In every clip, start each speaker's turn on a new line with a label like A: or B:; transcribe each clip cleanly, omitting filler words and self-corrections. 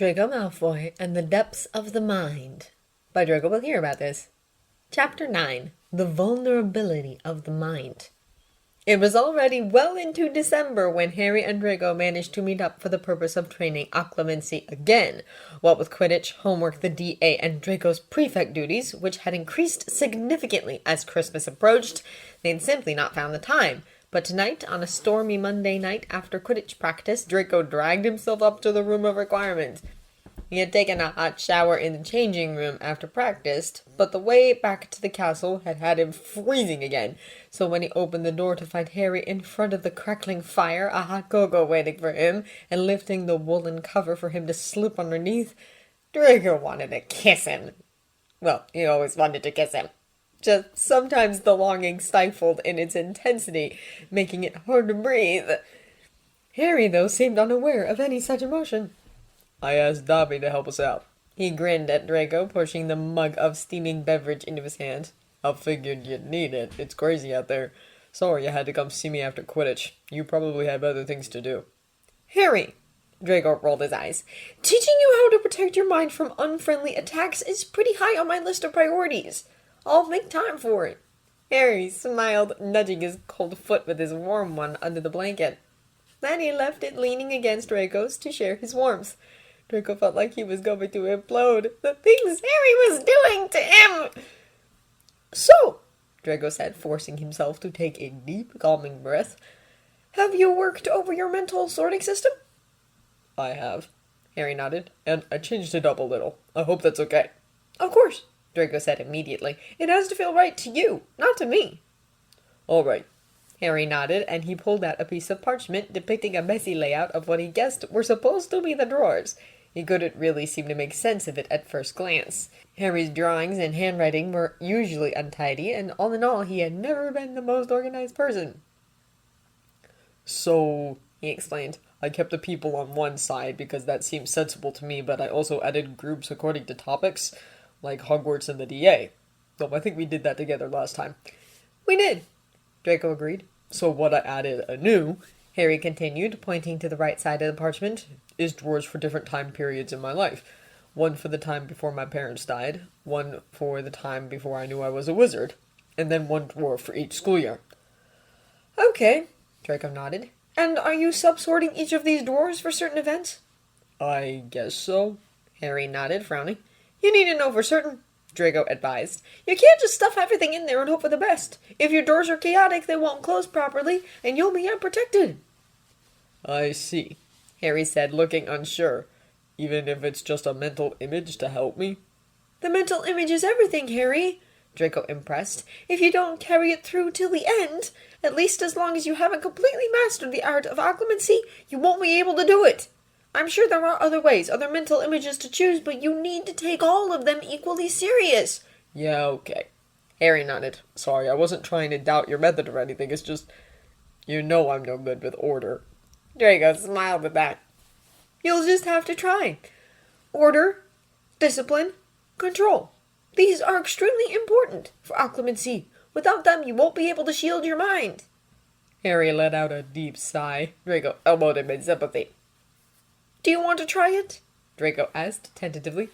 A: Draco Malfoy and the Depths of the Mind by Draco will hear about this. Chapter 9. The Vulnerability of the Mind. It was already well into December when Harry and Draco managed to meet up for the purpose of training Occlumency again. What with Quidditch, homework, the DA, and Draco's prefect duties, which had increased significantly as Christmas approached, they'd simply not found the time. But tonight, on a stormy Monday night after Quidditch practice, Draco dragged himself up to the room of requirement. He had taken a hot shower in the changing room after practice, but the way back to the castle had him freezing again. So when he opened the door to find Harry in front of the crackling fire, a hot cocoa waiting for him, and lifting the woolen cover for him to slip underneath, Draco wanted to kiss him. Well, he always wanted to kiss him. Just sometimes the longing stifled in its intensity, making it hard to breathe. Harry, though, seemed unaware of any such emotion.
B: I asked Dobby to help us out.
A: He grinned at Draco, pushing the mug of steaming beverage into his hand.
B: I figured you'd need it. It's crazy out there. Sorry you had to come see me after Quidditch. You probably have other things to do.
A: Harry, Draco rolled his eyes. Teaching you how to protect your mind from unfriendly attacks is pretty high on my list of priorities. I'll make time for it. Harry smiled, nudging his cold foot with his warm one under the blanket. Then he left it leaning against Draco's to share his warmth. Draco felt like he was going to implode. The things Harry was doing to him! So, Draco said, forcing himself to take a deep, calming breath, have you worked over your mental sorting system?
B: I have. Harry nodded, and I changed it up a little. I hope that's okay.
A: Of course, Draco said immediately. It has to feel right to you, not to me.
B: All right.
A: Harry nodded, and he pulled out a piece of parchment depicting a messy layout of what he guessed were supposed to be the drawers. He couldn't really seem to make sense of it at first glance. Harry's drawings and handwriting were usually untidy, and all in all, he had never been the most organized person.
B: So, he explained, I kept the people on one side because that seemed sensible to me, but I also added groups according to topics, like Hogwarts and the DA. Though I think we did that together last time.
A: We did, Draco agreed.
B: So what I added anew,
A: Harry continued, pointing to the right side of the parchment,
B: is drawers for different time periods in my life. One for the time before my parents died, one for the time before I knew I was a wizard, and then one drawer for each school year.
A: Okay, Draco nodded. And are you subsorting each of these drawers for certain events?
B: I guess so.
A: Harry nodded, frowning. You need to know for certain, Draco advised. You can't just stuff everything in there and hope for the best. If your drawers are chaotic, they won't close properly, and you'll be unprotected.
B: I see, Harry said, looking unsure. Even if it's just a mental image to help me?
A: The mental image is everything, Harry, Draco impressed. If you don't carry it through till the end, at least as long as you haven't completely mastered the art of occlumency, you won't be able to do it. I'm sure there are other ways, other mental images to choose, but you need to take all of them equally serious.
B: Yeah, okay. Harry nodded. Sorry, I wasn't trying to doubt your method or anything. It's just, you know I'm no good with order.
A: Draco smiled at that. You'll just have to try. Order, discipline, control. These are extremely important for occlumency. Without them, you won't be able to shield your mind.
B: Harry let out a deep sigh. Draco elbowed him in sympathy.
A: Do you want to try it?
B: Draco asked tentatively.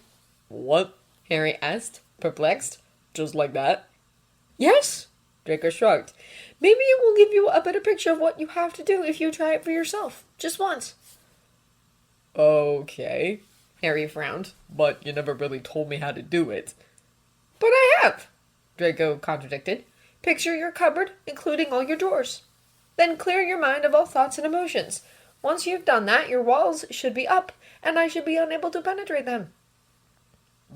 B: What? Harry asked, perplexed. Just like that?
A: Yes, Draco shrugged. Maybe it will give you a better picture of what you have to do if you try it for yourself, just once.
B: Okay, Harry frowned, but you never really told me how to do it.
A: But I have, Draco contradicted. Picture your cupboard, including all your drawers. Then clear your mind of all thoughts and emotions. Once you've done that, your walls should be up, and I should be unable to penetrate them.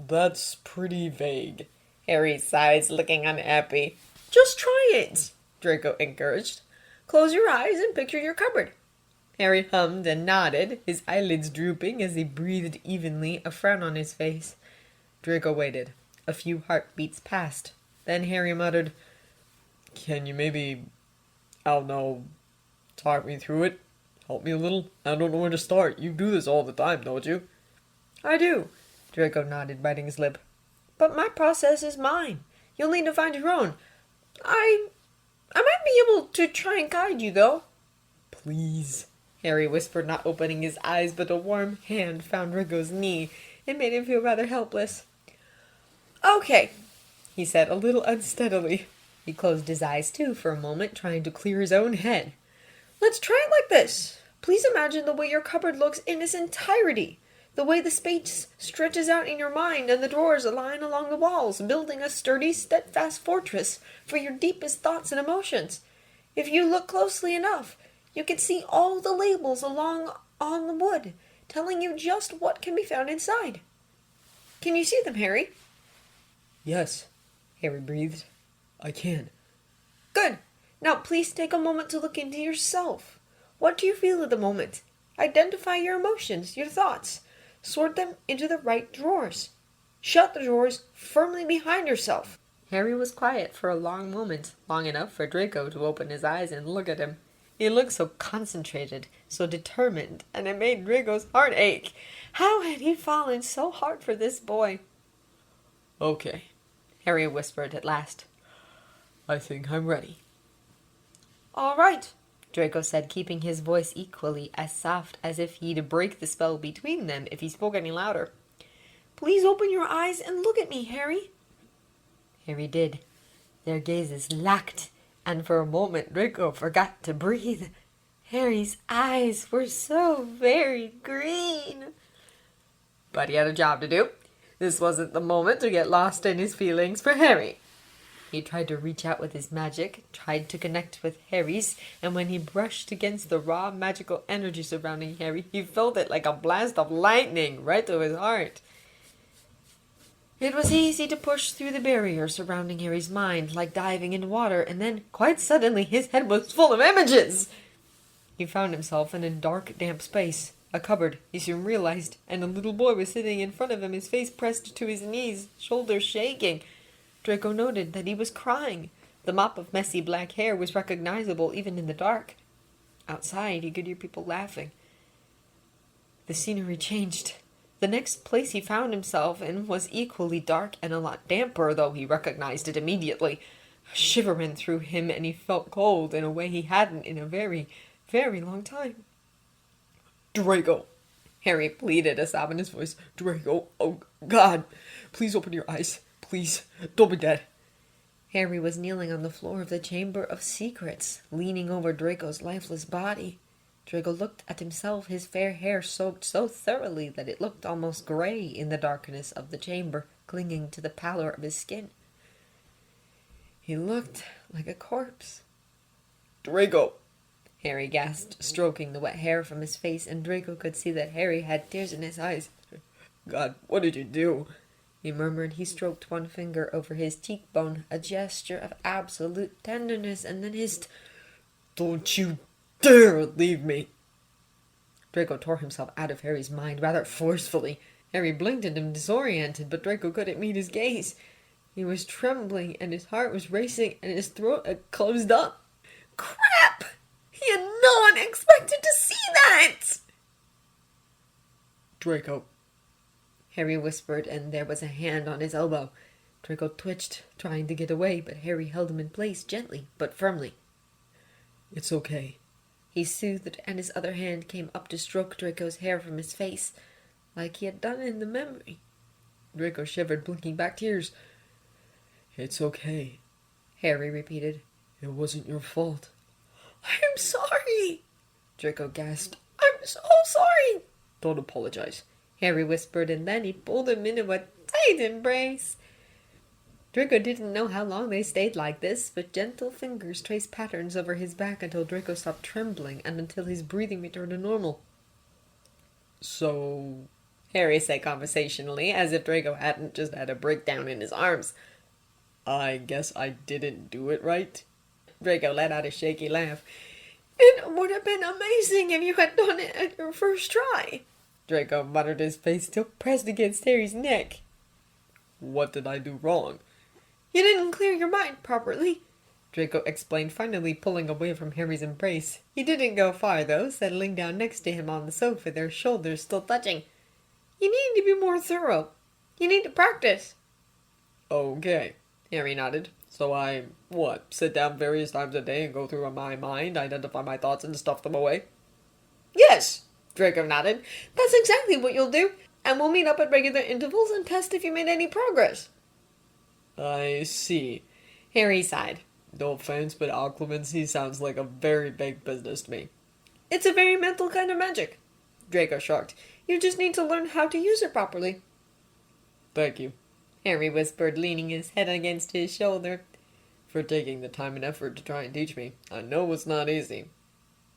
B: That's pretty vague.
A: Harry sighed, looking unhappy. Just try it, Draco encouraged. Close your eyes and picture your cupboard. Harry hummed and nodded, his eyelids drooping as he breathed evenly, a frown on his face. Draco waited. A few heartbeats passed. Then Harry muttered,
B: Can you maybe, I don't know, talk me through it? Help me a little? I don't know where to start. You do this all the time, don't you?
A: I do, Draco nodded, biting his lip. But my process is mine. You'll need to find your own. I might be able to try and guide you, though.
B: Please,
A: Harry whispered, not opening his eyes, but a warm hand found Draco's knee. It made him feel rather helpless. Okay, he said a little unsteadily. He closed his eyes too for a moment, trying to clear his own head. Let's try it like this. Please imagine the way your cupboard looks in its entirety. The way the space stretches out in your mind and the drawers align along the walls, building a sturdy, steadfast fortress for your deepest thoughts and emotions. If you look closely enough, you can see all the labels along on the wood, telling you just what can be found inside. Can you see them, Harry?
B: Yes,
A: Harry breathed.
B: I can.
A: Good. Now please take a moment to look into yourself. What do you feel at the moment? Identify your emotions, your thoughts. Sort them into the right drawers. Shut the drawers firmly behind yourself. Harry was quiet for a long moment, long enough for Draco to open his eyes and look at him. He looked so concentrated, so determined, and it made Draco's heart ache. How had he fallen so hard for this boy?
B: Okay,
A: Harry whispered at last.
B: I think I'm ready.
A: All right, Draco said, keeping his voice equally as soft as if he'd break the spell between them if he spoke any louder. Please open your eyes and look at me, Harry. Harry did. Their gazes locked, and for a moment Draco forgot to breathe. Harry's eyes were so very green. But he had a job to do. This wasn't the moment to get lost in his feelings for Harry. He tried to reach out with his magic, tried to connect with Harry's, and when he brushed against the raw magical energy surrounding Harry, he felt it like a blast of lightning right to his heart. It was easy to push through the barrier surrounding Harry's mind, like diving in water, and then, quite suddenly, his head was full of images! He found himself in a dark, damp space. A cupboard, he soon realized, and a little boy was sitting in front of him, his face pressed to his knees, shoulders shaking. Draco noted that he was crying. The mop of messy black hair was recognizable even in the dark. Outside, he could hear people laughing. The scenery changed. The next place he found himself in was equally dark and a lot damper, though he recognized it immediately. A shiver ran through him, and he felt cold in a way he hadn't in a very, very long time.
B: Draco,
A: Harry pleaded, a sob in his voice.
B: Draco, oh God, please open your eyes. Please, don't be dead.
A: Harry was kneeling on the floor of the Chamber of Secrets, leaning over Draco's lifeless body. Draco looked at himself, his fair hair soaked so thoroughly that it looked almost gray in the darkness of the chamber, clinging to the pallor of his skin. He looked like a corpse.
B: Draco,
A: Harry gasped, stroking the wet hair from his face, and Draco could see that Harry had tears in his eyes.
B: God, what did you do?
A: He murmured. He stroked one finger over his cheekbone, a gesture of absolute tenderness, and then hissed,
B: Don't you dare leave me!
A: Draco tore himself out of Harry's mind rather forcefully. Harry blinked at him, disoriented, but Draco couldn't meet his gaze. He was trembling, and his heart was racing, and his throat had closed up. Crap! He had no one expected to see that!
B: Draco,
A: Harry whispered, and there was a hand on his elbow. Draco twitched, trying to get away, but Harry held him in place gently, but firmly.
B: It's okay.
A: He soothed, and his other hand came up to stroke Draco's hair from his face, like he had done in the memory. Draco shivered, blinking back tears.
B: It's okay,
A: Harry repeated.
B: It wasn't your fault.
A: I'm sorry, Draco gasped. I'm so sorry.
B: Don't apologize,
A: Harry whispered, and then he pulled him into a tight embrace. Draco didn't know how long they stayed like this, but gentle fingers traced patterns over his back until Draco stopped trembling and until his breathing returned to normal.
B: So,
A: Harry said conversationally, as if Draco hadn't just had a breakdown in his arms.
B: I guess I didn't do it right?
A: Draco let out a shaky laugh. It would have been amazing if you had done it at your first try. Draco muttered, his face still pressed against Harry's neck.
B: What did I do wrong?
A: You didn't clear your mind properly, Draco explained, finally pulling away from Harry's embrace. He didn't go far, though, settling down next to him on the sofa, their shoulders still touching. You need to be more thorough. You need to practice.
B: Okay, Harry nodded. So I, sit down various times a day and go through my mind, identify my thoughts and stuff them away? Yes, Draco nodded. That's exactly what you'll do, and we'll meet up at regular intervals and test if you made any progress. I see.
A: Harry sighed.
B: No offense, but occlumency sounds like a very big business to me.
A: It's a very mental kind of magic, Draco shrugged. You just need to learn how to use it properly.
B: Thank you,
A: Harry whispered, leaning his head against his shoulder.
B: for taking the time and effort to try and teach me. I know it's not easy.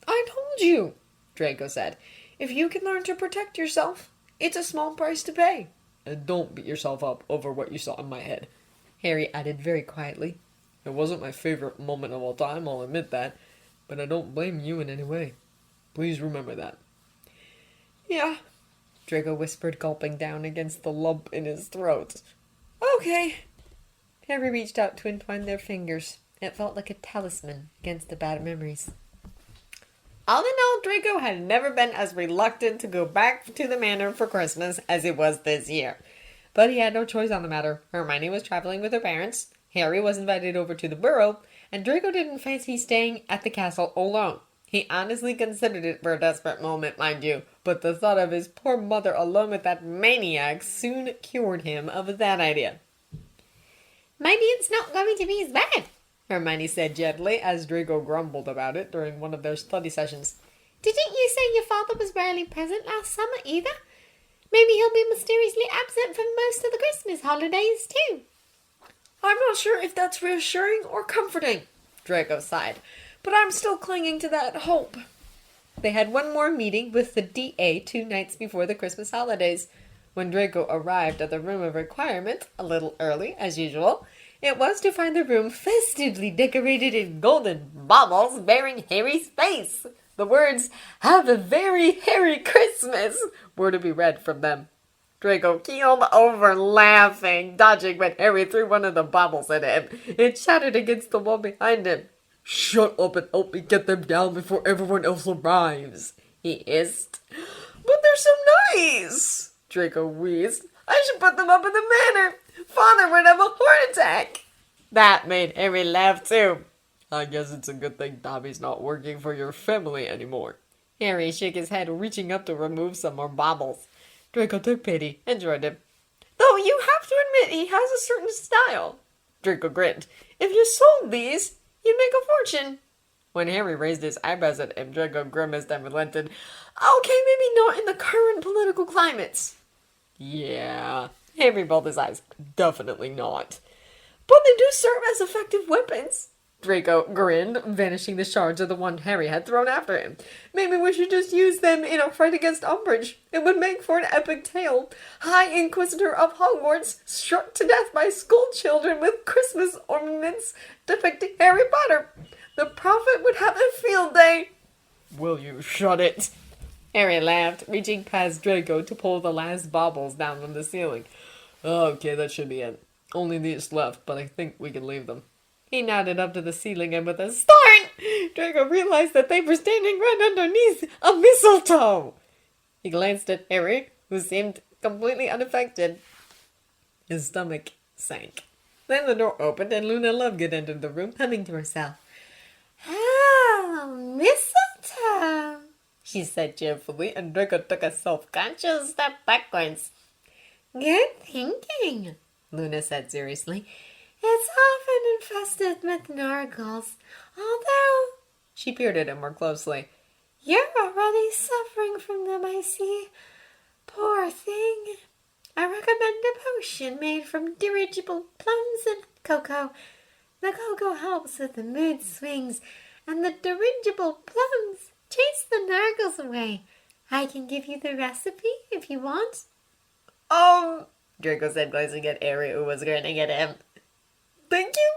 A: I told you, Draco said. If you can learn to protect yourself, it's a small price to pay.
B: And don't beat yourself up over what you saw in my head,
A: Harry added very quietly.
B: It wasn't my favorite moment of all time, I'll admit that, but I don't blame you in any way. Please remember that.
A: Yeah, Draco whispered, gulping down against the lump in his throat. Okay. Harry reached out to entwine their fingers. It felt like a talisman against the bad memories. All in all, Draco had never been as reluctant to go back to the manor for Christmas as he was this year. But he had no choice on the matter. Hermione was traveling with her parents, Harry was invited over to the Burrow, and Draco didn't fancy staying at the castle alone. He honestly considered it for a desperate moment, mind you, but the thought of his poor mother alone with that maniac soon cured him of that idea. Maybe it's not going to be as bad, Hermione said gently, as Draco grumbled about it during one of their study sessions. Didn't you say your father was rarely present last summer either? Maybe he'll be mysteriously absent for most of the Christmas holidays too. I'm not sure if that's reassuring or comforting, Draco sighed, but I'm still clinging to that hope. They had one more meeting with the DA 2 nights before the Christmas holidays. When Draco arrived at the room of requirement, a little early, as usual, it was to find the room festively decorated in golden baubles bearing Harry's face. The words, "Have a very Harry Christmas," were to be read from them. Draco keeled over laughing, dodging when Harry threw one of the baubles at him. It shattered against the wall behind him.
B: Shut up and help me get them down before everyone else arrives,
A: he hissed.
B: But they're so nice, Draco wheezed. I should put them up in the manor. Father would have a heart attack.
A: That made Harry laugh too.
B: I guess it's a good thing Dobby's not working for your family anymore.
A: Harry shook his head, reaching up to remove some more baubles. Draco took pity and joined him. Though you have to admit he has a certain style. Draco grinned. If you sold these, you'd make a fortune. When Harry raised his eyebrows at him, Draco grimaced and relented. Okay, maybe not in the current political climates.
B: Yeah,
A: Harry rolled his eyes. Definitely not. But they do serve as effective weapons. Draco grinned, vanishing the shards of the one Harry had thrown after him. Maybe we should just use them in our fight against Umbridge. It would make for an epic tale. High Inquisitor of Hogwarts struck to death by school children with Christmas ornaments depicting Harry Potter. The prophet would have a field day.
B: Will you shut it?
A: Harry laughed, reaching past Draco to pull the last baubles down from the ceiling.
B: Okay, that should be it. Only these left, but I think we can leave them.
A: He nodded up to the ceiling, and with a start, Draco realized that they were standing right underneath a mistletoe. He glanced at Harry, who seemed completely unaffected. His stomach sank. Then the door opened, and Luna Lovegood entered the room, humming to herself. "Oh, mistletoe," she said cheerfully, and Draco took a self-conscious step backwards. "Good thinking," Luna said seriously. "It's often infested with nargles, although," she peered at him more closely, "you're already suffering from them, I see. Poor thing. I recommend a potion made from dirigible plums and cocoa. The cocoa helps with the mood swings, and the dirigible plums chase the nargles away. I can give you the recipe if you want." Draco said, glancing at Harry, who was grinning at him. "Thank you."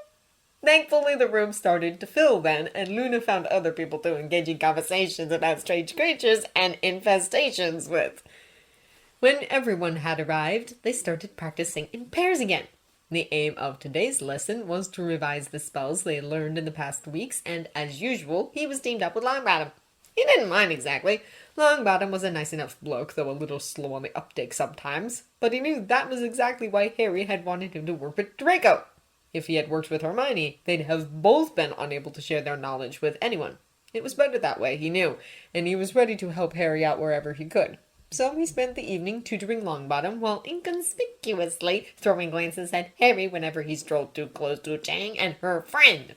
A: Thankfully, the room started to fill then, and Luna found other people to engage in conversations about strange creatures and infestations with. When everyone had arrived, they started practicing in pairs again. The aim of today's lesson was to revise the spells they had learned in the past weeks, and as usual, he was teamed up with Longbottom. He didn't mind exactly. Longbottom was a nice enough bloke, though a little slow on the uptake sometimes, but he knew that was exactly why Harry had wanted him to work with Draco. If he had worked with Hermione, they'd have both been unable to share their knowledge with anyone.
B: It was better that way, he knew, and he was ready to help Harry out wherever he could. So he spent the evening tutoring Longbottom while inconspicuously throwing glances at Harry whenever he strolled too close to Chang and her friend.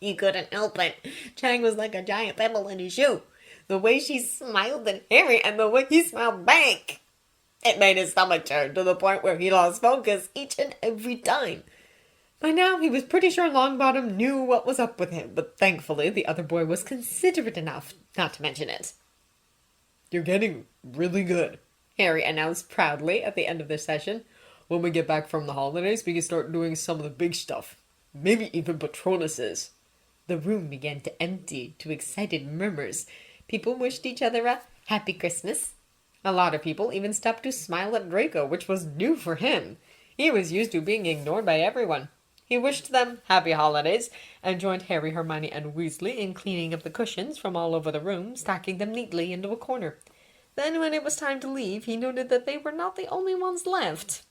B: He couldn't help it. Chang was like a giant pebble in his shoe. The way she smiled at Harry and the way he smiled back. It made his stomach turn to the point where he lost focus each and every time. By now, he was pretty sure Longbottom knew what was up with him, but thankfully the other boy was considerate enough not to mention it. "You're getting really good," Harry announced proudly at the end of the session. "When we get back from the holidays, we can start doing some of the big stuff. Maybe even Patronuses." The room began to empty to excited murmurs. People wished each other a happy Christmas. A lot of people even stopped to smile at Draco, which was new for him. He was used to being ignored by everyone. He wished them happy holidays and joined Harry, Hermione, and Weasley in cleaning up the cushions from all over the room, stacking them neatly into a corner. Then, when it was time to leave, he noted that they were not the only ones left.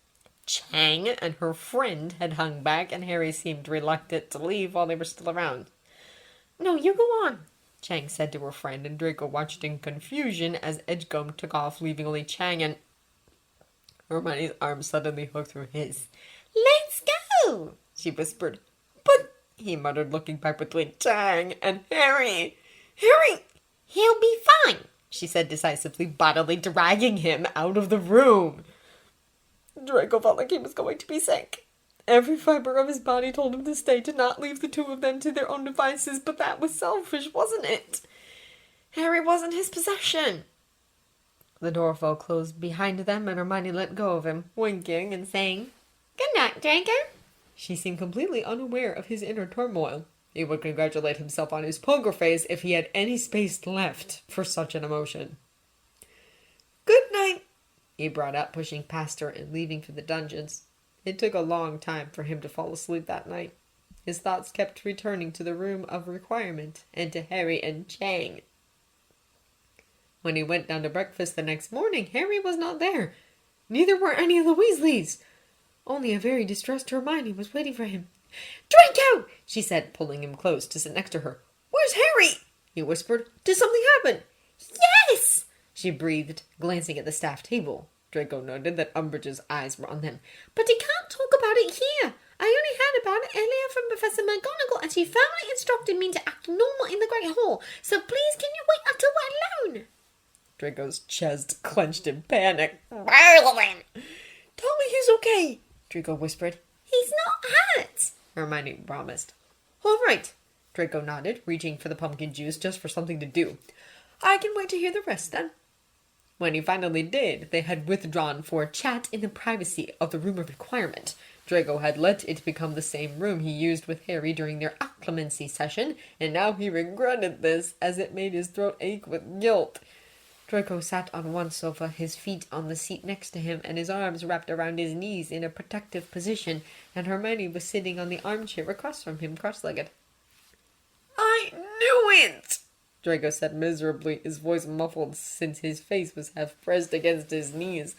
B: Chang and her friend had hung back, and Harry seemed reluctant to leave while they were still around. "No, you go on," Chang said to her friend, and Draco watched in confusion as Edgecombe took off, leaving only Chang and... Hermione's arm suddenly hooked through his. "Let's go!" she whispered. "But," he muttered, looking back between Chang and Harry. "Harry!" "He'll be fine," she said decisively, bodily dragging him out of the room. Draco felt like he was going to be sick. Every fiber of his body told him to stay, to not leave the two of them to their own devices, but that was selfish, wasn't it? Harry wasn't his possession. The door fell closed behind them, and Hermione let go of him, winking and saying, "Good night, Draco." She seemed completely unaware of his inner turmoil. He would congratulate himself on his poker face if he had any space left for such an emotion. "Good night," he brought up, pushing past her and leaving for the dungeons. It took a long time for him to fall asleep that night. His thoughts kept returning to the room of requirement and to Harry and Chang. When he went down to breakfast the next morning, Harry was not there. Neither were any of the Weasleys. Only a very distressed Hermione was waiting for him. "Draco!" she said, pulling him close to sit next to her. "Where's Harry?" he whispered. "Did something happen?" "Yes!" she breathed, glancing at the staff table. Draco noted that Umbridge's eyes were on them. "But he can't talk about it here. I only heard about it earlier from Professor McGonagall, and she firmly instructed me to act normal in the Great Hall. So please, can you wait until we're alone?" Draco's chest clenched in panic. "Merlin! Tell me he's okay," Draco whispered. "He's not hurt," Hermione promised. "All right," Draco nodded, reaching for the pumpkin juice just for something to do. "I can wait to hear the rest, then." When he finally did, they had withdrawn for a chat in the privacy of the room of requirement. Draco had let it become the same room he used with Harry during their Occlumency session, and now he regretted this, as it made his throat ache with guilt. Draco sat on one sofa, his feet on the seat next to him, and his arms wrapped around his knees in a protective position, and Hermione was sitting on the armchair across from him, cross-legged. "I knew it!" Draco said miserably, his voice muffled since his face was half pressed against his knees.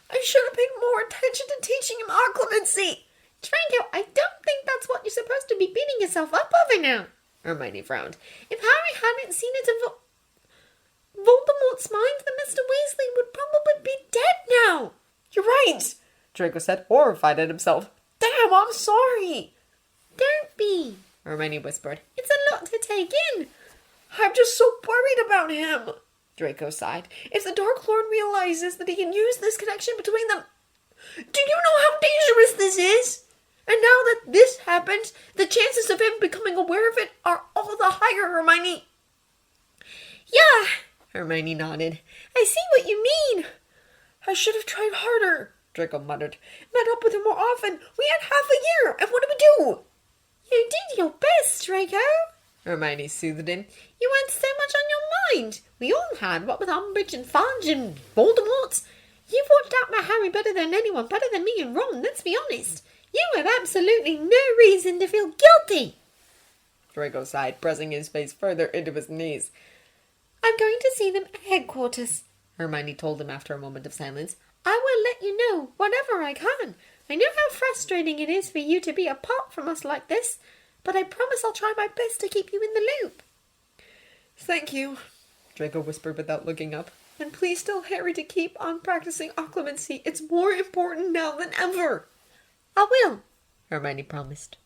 B: "I should have paid more attention to teaching him Occlumency." "Draco, I don't think that's what you're supposed to be beating yourself up over now," Hermione frowned. "If Harry hadn't seen it Voldemort's mind, then Mr. Weasley would probably be dead now." "You're right," Draco said, horrified at himself. "Damn, I'm sorry." "Don't be," Hermione whispered. "It's a lot to take in." "I'm just so worried about him," Draco sighed. "If the Dark Lord realizes that he can use this connection between them... Do you know how dangerous this is? And now that this happened, the chances of him becoming aware of it are all the higher, Hermione." "Yeah," Hermione nodded. "I see what you mean." "I should have tried harder," Draco muttered. "Met up with him more often. We had half a year, and what do we do?" "You did your best, Draco," Hermione soothed him. "You had so much on your mind. We all had, what with Umbridge and Fudge and Voldemort. You've watched out for Harry better than anyone, better than me and Ron, let's be honest. You have absolutely no reason to feel guilty." Draco sighed, pressing his face further into his knees. "I'm going to see them at headquarters," Hermione told him after a moment of silence. "I will let you know whatever I can. I know how frustrating it is for you to be apart from us like this, but I promise I'll try my best to keep you in the loop." Thank you, Draco whispered without looking up. And please tell Harry to keep on practicing occlumency. It's more important now than ever.
A: I will, Hermione promised.